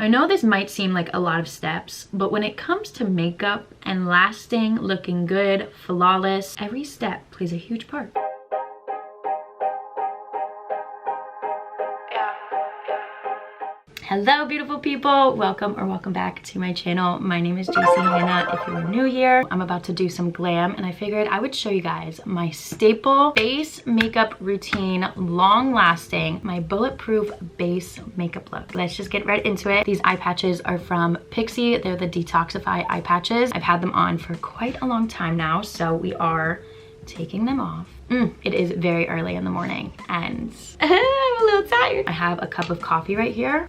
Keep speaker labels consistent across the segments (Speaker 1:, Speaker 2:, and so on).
Speaker 1: I know this might seem like a lot of steps, but when it comes to makeup and lasting, looking good, flawless, every step plays a huge part. Hello beautiful people, welcome back to my channel. My name is Jacy Hanna. If you are new here, I'm about to do some glam and I figured I would show you guys my staple base makeup routine, long lasting, my bulletproof base makeup look. Let's just get right into it. These eye patches are from Pixie. They're the Detoxify eye patches. I've had them on for quite a long time now, so we are taking them off. It is very early in the morning and I'm a little tired. I have a cup of coffee right here.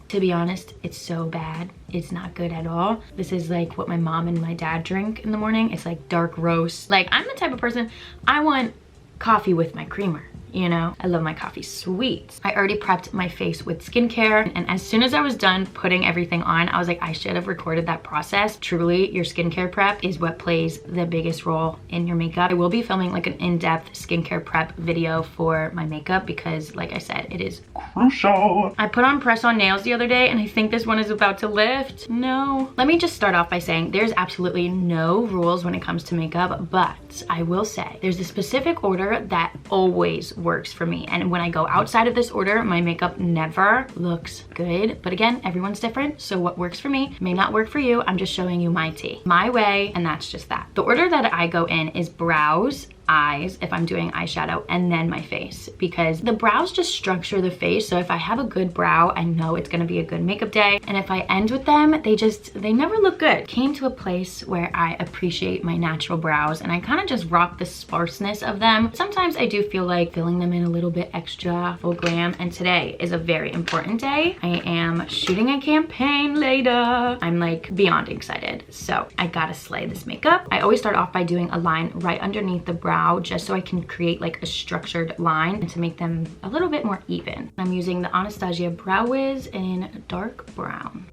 Speaker 1: To be honest, it's so bad. It's not good at all. This is like what my mom and my dad drink in the morning. It's like dark roast. Like, I'm the type of person, I want coffee with my creamer. You know, I love my coffee sweet. I already prepped my face with skincare, and as soon as I was done putting everything on, I was like, I should have recorded that process. Truly, your skincare prep is what plays the biggest role in your makeup. I will be filming like an in-depth skincare prep video for my makeup because, like I said, it is crucial. I put on press-on nails the other day and I think this one is about to lift. No. Let me just start off by saying there's absolutely no rules when it comes to makeup, but I will say there's a specific order that always works for me, and when I go outside of this order, my makeup never looks good. But again, everyone's different, so what works for me may not work for you. I'm just showing you my tea, my way, and that's just that. The order that I go in is brows, eyes if I'm doing eyeshadow, and then my face, because the brows just structure the face. So if I have a good brow, I know it's gonna be a good makeup day, and if I end with them, they never look good. Came to a place where I appreciate my natural brows and I kind of just rock the sparseness of them. Sometimes I do feel like filling them in a little bit extra full glam, and today is a very important day. I am shooting a campaign later. I'm like beyond excited, so I gotta slay this makeup. I always start off by doing a line right underneath the brow, just so I can create like a structured line and to make them a little bit more even. I'm using the Anastasia Brow Wiz in dark brown.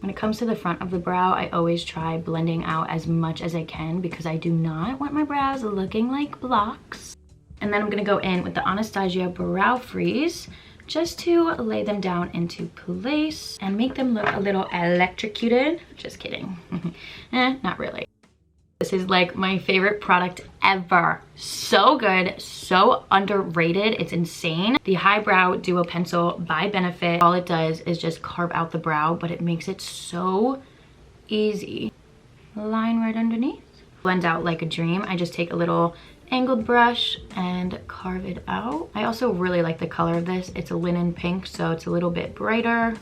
Speaker 1: When it comes to the front of the brow, I always try blending out as much as I can because I do not want my brows looking like blocks. And then I'm gonna go in with the Anastasia Brow Freeze just to lay them down into place and make them look a little electrocuted. Just kidding. Not really. This is like my favorite product ever. So good, so underrated, it's insane. The Highbrow Duo Pencil by Benefit, all it does is just carve out the brow, but it makes it so easy. Line right underneath. Blend out like a dream. I just take a little angled brush and carve it out. I also really like the color of this. It's a linen pink, so it's a little bit brighter.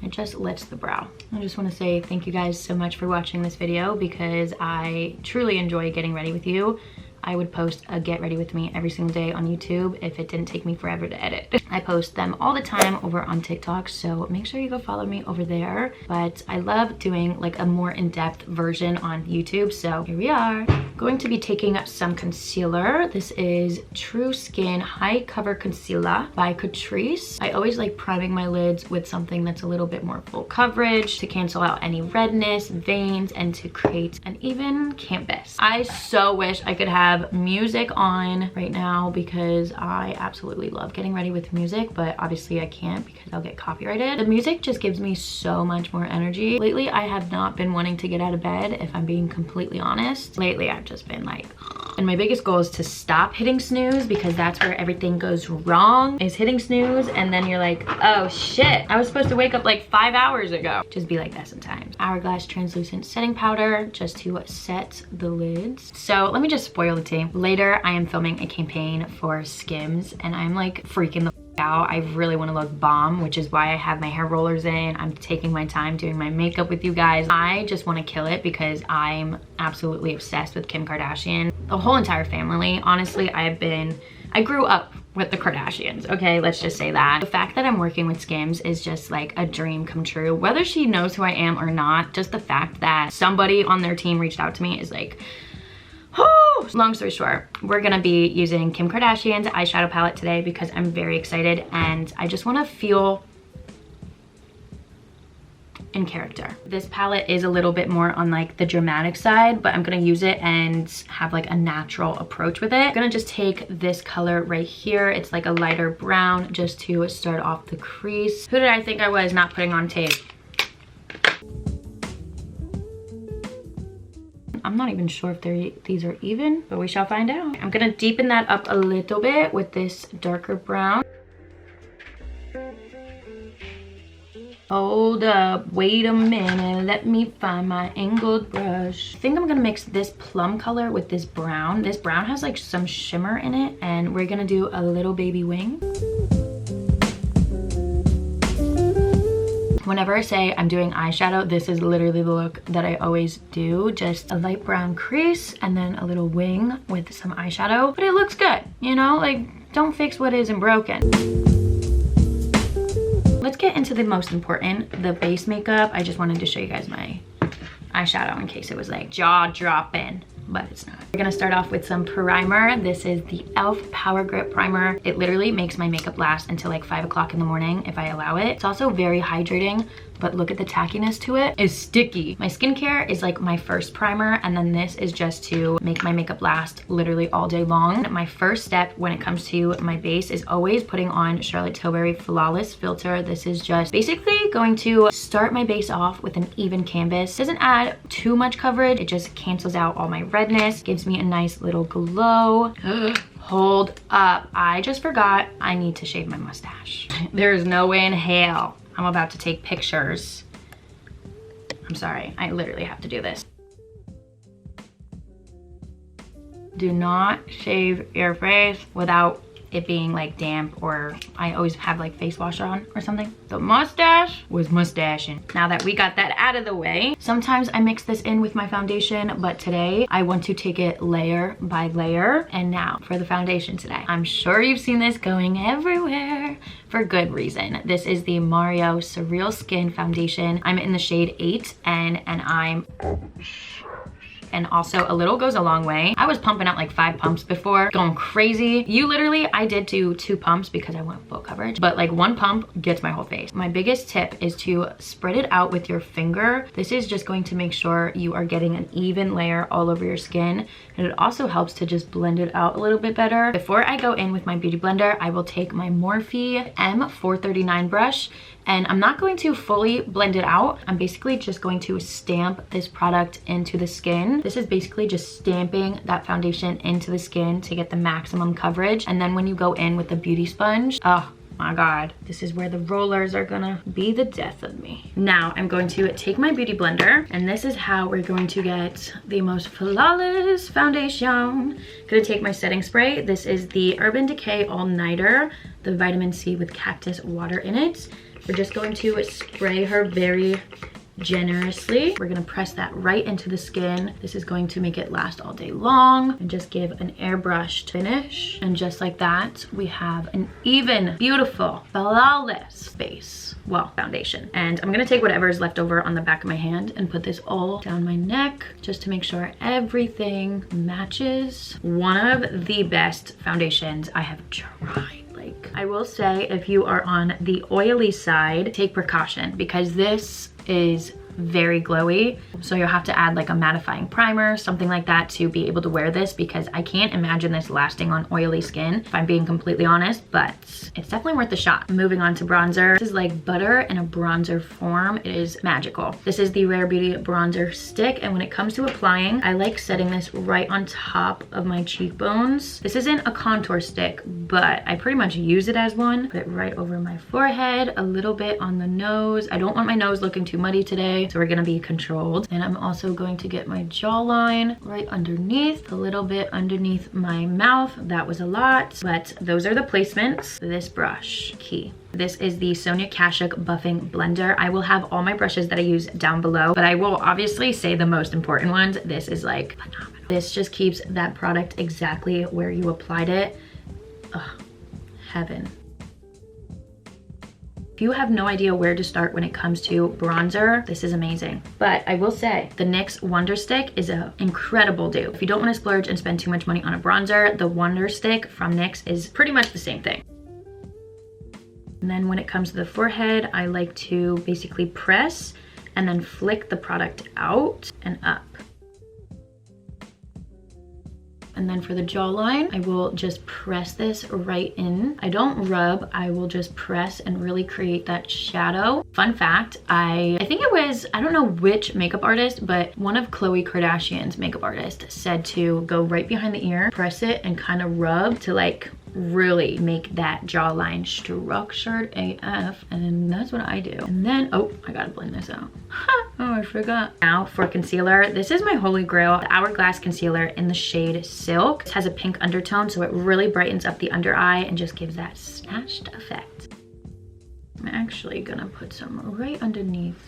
Speaker 1: It just lifts the brow. I just want to say thank you guys so much for watching this video because I truly enjoy getting ready with you. I would post a get ready with me every single day on YouTube if it didn't take me forever to edit. I post them all the time over on TikTok, so make sure you go follow me over there. But I love doing like a more in-depth version on YouTube, so here we are. Going to be taking some concealer. This is True Skin High Cover Concealer by Catrice. I always like priming my lids with something that's a little bit more full coverage to cancel out any redness, veins, and to create an even canvas. I so wish I could have music on right now because I absolutely love getting ready with music, but obviously I can't because I'll get copyrighted. The music just gives me so much more energy. Lately, I have not been wanting to get out of bed, if I'm being completely honest. Lately, I've just been like, and my biggest goal is to stop hitting snooze because that's where everything goes wrong, is hitting snooze, and then you're like, oh shit, I was supposed to wake up like 5 hours ago. Just be like that sometimes. Hourglass translucent setting powder just to set the lids. So let me just spoil the tea. Later, I am filming a campaign for Skims and I'm like freaking the out. I really want to look bomb, which is why I have my hair rollers in. I'm taking my time doing my makeup with you guys. I just want to kill it because I'm absolutely obsessed with Kim Kardashian. The whole entire family. Honestly, I grew up with the Kardashians, okay? Let's just say that. The fact that I'm working with Skims is just like a dream come true. Whether she knows who I am or not, just the fact that somebody on their team reached out to me is like, oh, long story short, we're gonna be using Kim Kardashian's eyeshadow palette today because I'm very excited and I just wanna feel in character. This palette is a little bit more on like the dramatic side, but I'm gonna use it and have like a natural approach with it. I'm gonna just take this color right here. It's like a lighter brown just to start off the crease. Who did I think I was not putting on tape? I'm not even sure if these are even, but we shall find out. I'm gonna deepen that up a little bit with this darker brown. Hold up, wait a minute, let me find my angled brush. I think I'm gonna mix this plum color with this brown. This brown has like some shimmer in it, and we're gonna do a little baby wing. Whenever I say I'm doing eyeshadow, this is literally the look that I always do. Just a light brown crease and then a little wing with some eyeshadow. But it looks good, you know? Like, don't fix what isn't broken. Let's get into the most important, the base makeup. I just wanted to show you guys my eyeshadow in case it was like jaw-dropping, but it's not. We're gonna start off with some primer. This is the e.l.f. Power Grip Primer. It literally makes my makeup last until like 5 o'clock in the morning if I allow it. It's also very hydrating, but look at the tackiness to it. It's sticky. My skincare is like my first primer, and then this is just to make my makeup last literally all day long. My first step when it comes to my base is always putting on Charlotte Tilbury Flawless Filter. This is just basically going to start my base off with an even canvas. Doesn't add too much coverage. It just cancels out all my redness, gives me a nice little glow. Hold up, I just forgot I need to shave my mustache. There's no way in hell I'm about to take pictures. I'm sorry, I literally have to do this. Do not shave your face without it being like damp, or I always have like face wash on or something. The mustache was mustaching. Now that we got that out of the way, sometimes I mix this in with my foundation, but today I want to take it layer by layer. And now for the foundation today. I'm sure you've seen this going everywhere for good reason. This is the Mario Surreal Skin Foundation. I'm in the shade 8 and also a little goes a long way. I was pumping out like 5 pumps before, going crazy. I did do 2 pumps because I want full coverage, but like 1 pump gets my whole face. My biggest tip is to spread it out with your finger. This is just going to make sure you are getting an even layer all over your skin, and it also helps to just blend it out a little bit better. Before I go in with my beauty blender, I will take my Morphe M439 brush, and I'm not going to fully blend it out. I'm basically just going to stamp this product into the skin. This is basically just stamping that foundation into the skin to get the maximum coverage. And then when you go in with the beauty sponge, oh my God, this is where the rollers are gonna be the death of me. Now I'm going to take my beauty blender, and this is how we're going to get the most flawless foundation. Gonna take my setting spray. This is the Urban Decay All Nighter, the vitamin C with cactus water in it. We're just going to spray her very generously. We're gonna press that right into the skin. This is going to make it last all day long and just give an airbrushed finish. And just like that, we have an even, beautiful, flawless base. Well, foundation. And I'm gonna take whatever is left over on the back of my hand and put this all down my neck just to make sure everything matches. One of the best foundations I have tried. I will say, if you are on the oily side, take precaution because this is very glowy, so you'll have to add like a mattifying primer, something like that, to be able to wear this, because I can't imagine this lasting on oily skin, if I'm being completely honest, but it's definitely worth a shot. Moving on to bronzer. This is like butter in a bronzer form. It is magical. This is the Rare Beauty bronzer stick, and when it comes to applying, I like setting this right on top of my cheekbones. This isn't a contour stick, but I pretty much use it as one. Put it right over my forehead, a little bit on the nose. I don't want my nose looking too muddy today, so we're gonna be controlled. And I'm also going to get my jawline right underneath, a little bit underneath my mouth. That was a lot, but those are the placements. This brush, key. This is the Sonia Kashuk Buffing Blender. I will have all my brushes that I use down below, but I will obviously say the most important ones. This is like phenomenal. This just keeps that product exactly where you applied it. Ugh, heaven. If you have no idea where to start when it comes to bronzer, this is amazing. But I will say, the NYX Wonder Stick is an incredible dupe. If you don't want to splurge and spend too much money on a bronzer, the Wonder Stick from NYX is pretty much the same thing. And then when it comes to the forehead, I like to basically press and then flick the product out and up. And then for the jawline, I will just press this right in. I don't rub, I will just press and really create that shadow. Fun fact, I think it was, I don't know which makeup artist, but one of Khloe Kardashian's makeup artists said to go right behind the ear, press it and kind of rub to like really make that jawline structured AF, and that's what I do. And then, oh, I gotta blend this out. Oh, I forgot. Now for concealer, this is my holy grail, the Hourglass concealer in the shade Silk. It has a pink undertone, so it really brightens up the under eye and just gives that snatched effect. I'm actually gonna put some right underneath.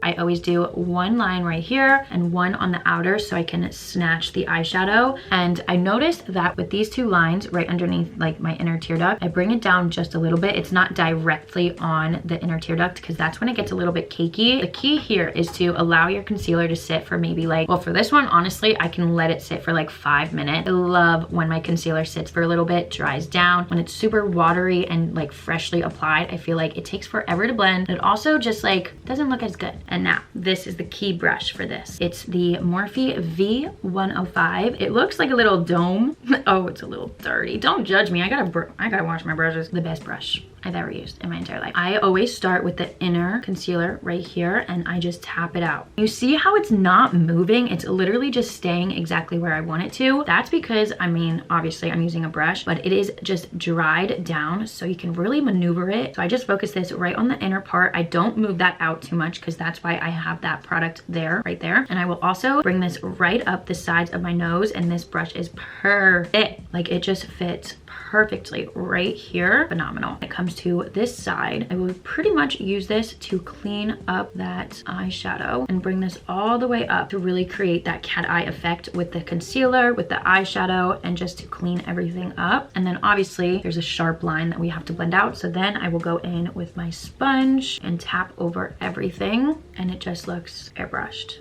Speaker 1: I always do one line right here and one on the outer so I can snatch the eyeshadow. And I noticed that with these two lines right underneath like my inner tear duct, I bring it down just a little bit. It's not directly on the inner tear duct because that's when it gets a little bit cakey. The key here is to allow your concealer to sit for maybe like, well, for this one, honestly, I can let it sit for like 5 minutes. I love when my concealer sits for a little bit, dries down. When it's super watery and like freshly applied, I feel like it takes forever to blend. It also just like doesn't look as good. And now this is the key brush for this. It's the Morphe V105. It looks like a little dome. Oh, it's a little dirty. Don't judge me. I gotta wash my brushes. The best brush I've ever used in my entire life. I always start with the inner concealer right here and I just tap it out. You see how it's not moving? It's literally just staying exactly where I want it to. That's because, I mean, obviously I'm using a brush, but it is just dried down so you can really maneuver it. So I just focus this right on the inner part. I don't move that out too much because that's why I have that product there, right there. And I will also bring this right up the sides of my nose, and this brush is perfect. Like it just fits perfectly right here. Phenomenal. When it comes to this side, I will pretty much use this to clean up that eyeshadow and bring this all the way up to really create that cat eye effect with the concealer, with the eyeshadow, and just to clean everything up. And then obviously there's a sharp line that we have to blend out. So then I will go in with my sponge and tap over everything, and it just looks airbrushed.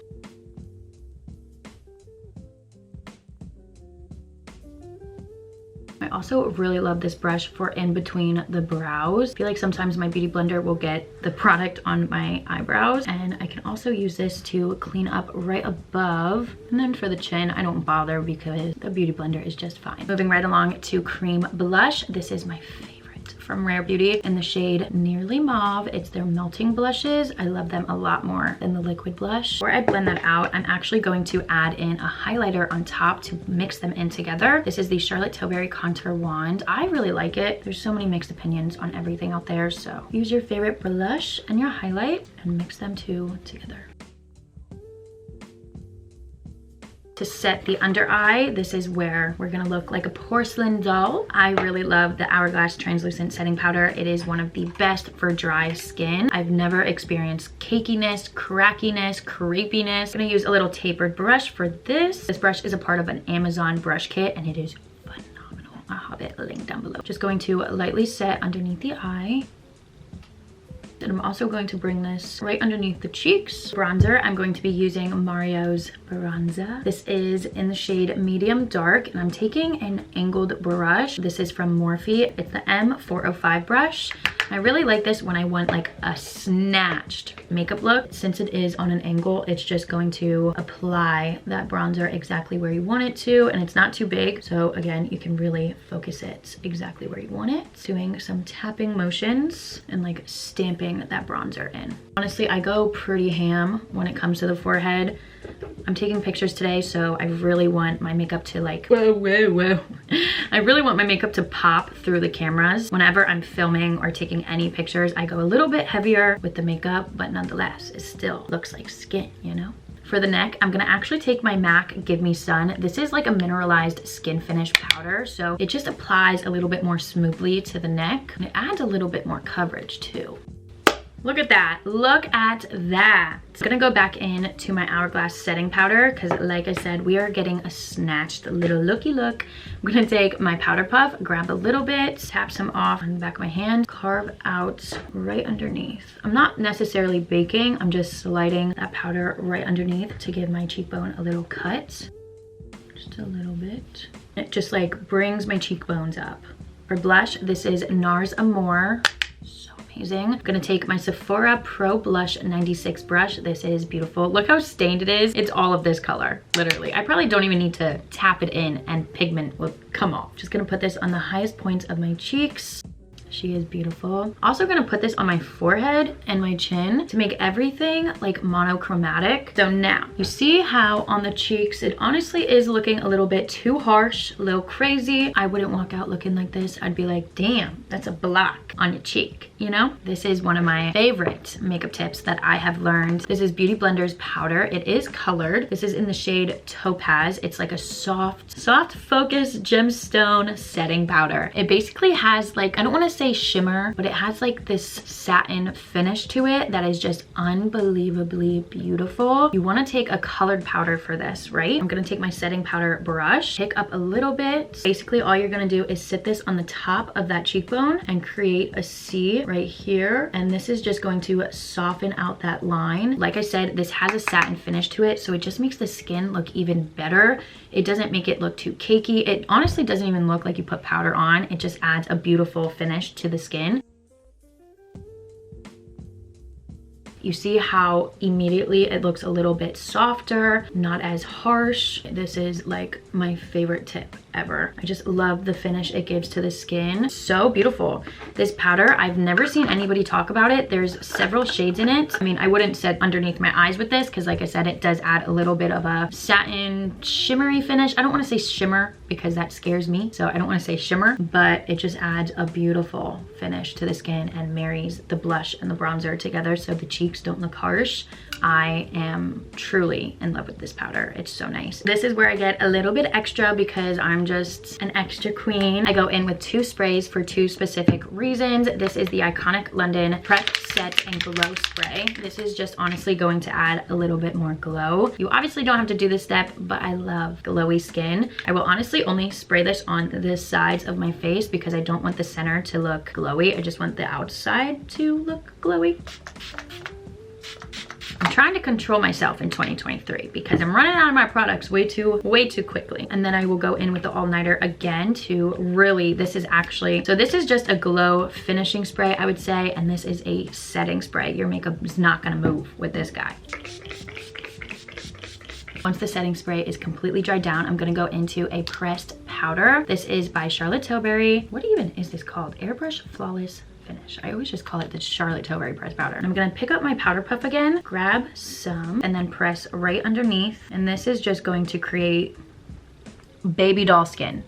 Speaker 1: I also really love this brush for in between the brows. I feel like sometimes my beauty blender will get the product on my eyebrows, and I can also use this to clean up right above. And then for the chin, I don't bother because the beauty blender is just fine. Moving right along to cream blush. This is my favorite from Rare Beauty in the shade Nearly Mauve. It's their melting blushes. I love them a lot more than the liquid blush. Before I blend that out, I'm actually going to add in a highlighter on top to mix them in together. This is the Charlotte Tilbury Contour Wand. I really like it. There's so many mixed opinions on everything out there, so use your favorite blush and your highlight and mix them two together. To set the under eye, this is where we're gonna look like a porcelain doll. I really love the Hourglass Translucent Setting Powder. It is one of the best for dry skin. I've never experienced cakiness, crackiness, crepiness. I'm gonna use a little tapered brush for this. This brush is a part of an Amazon brush kit and it is phenomenal. I'll have it linked down below. Just going to lightly set underneath the eye. And I'm also going to bring this right underneath the cheeks. Bronzer, I'm going to be using Mario's Bronzer. This is in the shade Medium Dark, and I'm taking an angled brush. This is from Morphe. It's the M405 brush. I really like this when I want like a snatched makeup look. Since it is on an angle, it's just going to apply that bronzer exactly where you want it to, and it's not too big. So again, you can really focus it exactly where you want it. Doing some tapping motions and like stamping that bronzer in. Honestly, I go pretty ham when it comes to the forehead. I'm taking pictures today, so I really want my makeup to like, whoa. I really want my makeup to pop through the cameras. Whenever I'm filming or taking any pictures, I go a little bit heavier with the makeup, but nonetheless, it still looks like skin, you know? For the neck, I'm gonna actually take my MAC Give Me Sun. This is like a mineralized skin finish powder, so it just applies a little bit more smoothly to the neck. And it adds a little bit more coverage too. Look at that, look at that. I'm gonna go back in to my Hourglass setting powder because like I said, we are getting a snatched little looky look. I'm gonna take my powder puff, grab a little bit, tap some off on the back of my hand, carve out right underneath. I'm not necessarily baking, I'm just sliding that powder right underneath to give my cheekbone a little cut. Just a little bit. It just like brings my cheekbones up. For blush, this is NARS Amour. So amazing. I'm gonna take my Sephora Pro Blush 96 brush. This is beautiful. Look how stained it is. It's all of this color, literally. I probably don't even need to tap it in and pigment will come off. Just gonna put this on the highest points of my cheeks. She is beautiful. Also gonna put this on my forehead and my chin to make everything like monochromatic. So now, you see how on the cheeks, it honestly is looking a little bit too harsh, a little crazy. I wouldn't walk out looking like this. I'd be like, damn, that's a block on your cheek, you know? This is one of my favorite makeup tips that I have learned. This is Beauty Blender's powder. It is colored. This is in the shade Topaz. It's like a soft focus gemstone setting powder. It basically has like, I don't wanna say shimmer, but it has like this satin finish to it that is just unbelievably beautiful. You want to take a colored powder for this, right? I'm gonna take my setting powder brush, pick up a little bit. Basically all you're gonna do is sit this on the top of that cheekbone and create a C right here, and this is just going to soften out that line. Like I said, this has a satin finish to it, so it just makes the skin look even better. It doesn't make it look too cakey. It honestly doesn't even look like you put powder on. It just adds a beautiful finish to the skin. You see how immediately it looks a little bit softer, not as harsh. This is like my favorite tip ever. I just love the finish it gives to the skin. So beautiful. This powder, I've never seen anybody talk about it. There's several shades in it. I mean, I wouldn't set underneath my eyes with this because like I said, it does add a little bit of a satin shimmery finish. I don't want to say shimmer because that scares me, so I don't want to say shimmer, but it just adds a beautiful finish to the skin and marries the blush and the bronzer together so the cheeks don't look harsh. I am truly in love with this powder. It's so nice. This is where I get a little bit extra because I'm just an extra queen. I go in with 2 sprays for 2 specific reasons. This is the Iconic London Prep Set and Glow Spray. This is just honestly going to add a little bit more glow. You obviously don't have to do this step, but I love glowy skin. I will honestly only spray this on the sides of my face because I don't want the center to look glowy. I just want the outside to look glowy. I'm trying to control myself in 2023 because I'm running out of my products way too quickly. And then I will go in with the all-nighter again to really, this is just a glow finishing spray, I would say, and this is a setting spray. Your makeup is not gonna move with this guy. Once the setting spray is completely dried down, I'm gonna go into a pressed powder. This is by Charlotte Tilbury. What even is this called? Airbrush Flawless Finish. I always just call it the Charlotte Tilbury pressed powder. I'm gonna pick up my powder puff again, grab some, and then press right underneath. And this is just going to create baby doll skin.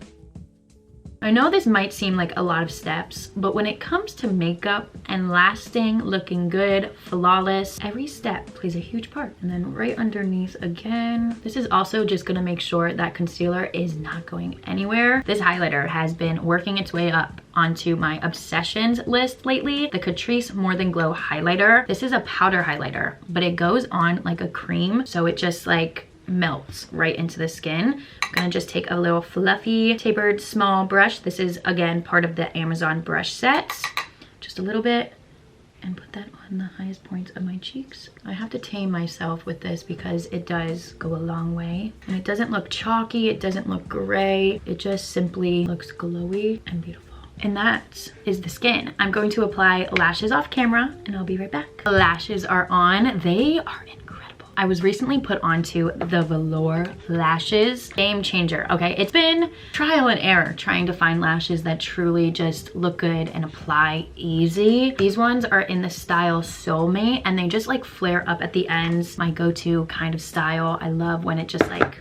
Speaker 1: I know this might seem like a lot of steps, but when it comes to makeup and lasting, looking good, flawless, every step plays a huge part. And then right underneath again. This is also just gonna make sure that concealer is not going anywhere. This highlighter has been working its way up onto my obsessions list lately. The Catrice More Than Glow highlighter. This is a powder highlighter, but it goes on like a cream, so it just like melts right into the skin. I'm gonna just take a little fluffy tapered small brush. This is again part of the Amazon brush set. Just a little bit and put that on the highest points of my cheeks. I have to tame myself with this because it does go a long way. And it doesn't look chalky, it doesn't look gray. It just simply looks glowy and beautiful. And that is the skin. I'm going to apply lashes off camera and I'll be right back. The lashes are on. They are incredible. I was recently put onto the velour lashes. Game changer, okay? It's been trial and error trying to find lashes that truly just look good and apply easy. These ones are in the style Soulmate and they just like flare up at the ends. My go-to kind of style. I love when it just like,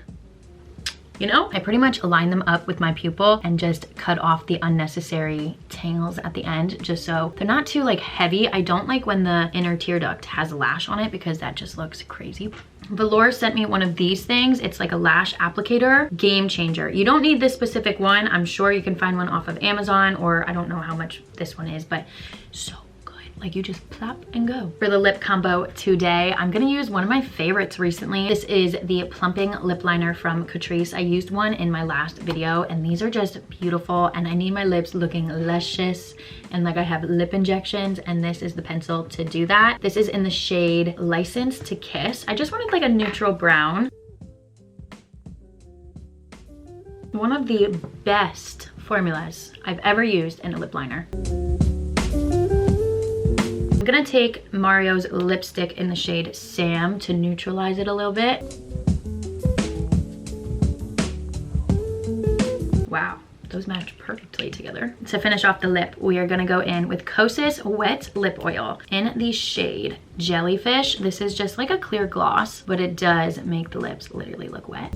Speaker 1: you know, I pretty much align them up with my pupil and just cut off the unnecessary tangles at the end just so they're not too like heavy. I don't like when the inner tear duct has a lash on it because that just looks crazy. Velour sent me one of these things. It's like a lash applicator. Game changer. You don't need this specific one. I'm sure you can find one off of Amazon, or I don't know how much this one is, but so like you just plop and go. For the lip combo today, I'm gonna use one of my favorites recently. This is the plumping lip liner from Catrice. I used one in my last video and these are just beautiful and I need my lips looking luscious and like I have lip injections, and this is the pencil to do that. This is in the shade License to Kiss. I just wanted like a neutral brown. One of the best formulas I've ever used in a lip liner. gonna take Mario's lipstick in the shade Sam to neutralize it a little bit. Wow, those match perfectly together. To finish off the lip, we are gonna go in with Kosas Wet Lip Oil in the shade Jellyfish. This is just like a clear gloss, but it does make the lips literally look wet.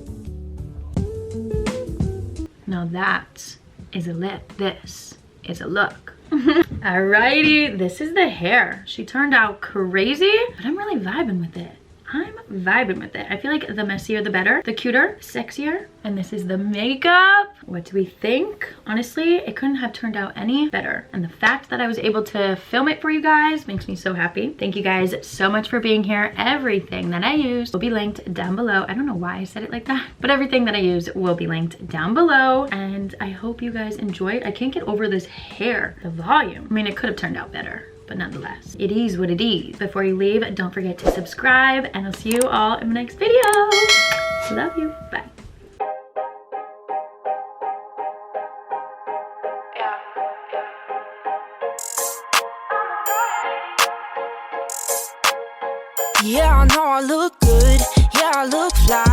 Speaker 1: Now that is a lip. This is a look. Alrighty, this is the hair. She turned out crazy, but I'm really vibing with it. I'm vibing with it. I feel like the messier the better, the cuter, sexier. And this is the makeup. What do we think? Honestly, it couldn't have turned out any better. And the fact that I was able to film it for you guys makes me so happy. Thank you guys so much for being here. Everything that I use will be linked down below. I don't know why I said it like that, but everything that I use will be linked down below. And I hope you guys enjoyed. I can't get over this hair, the volume. I mean, it could have turned out better, but nonetheless, it is what it is. Before you leave, don't forget to subscribe, and I'll see you all in my next video. Love you. Bye.
Speaker 2: Yeah, I know I look good. Yeah, I look fly.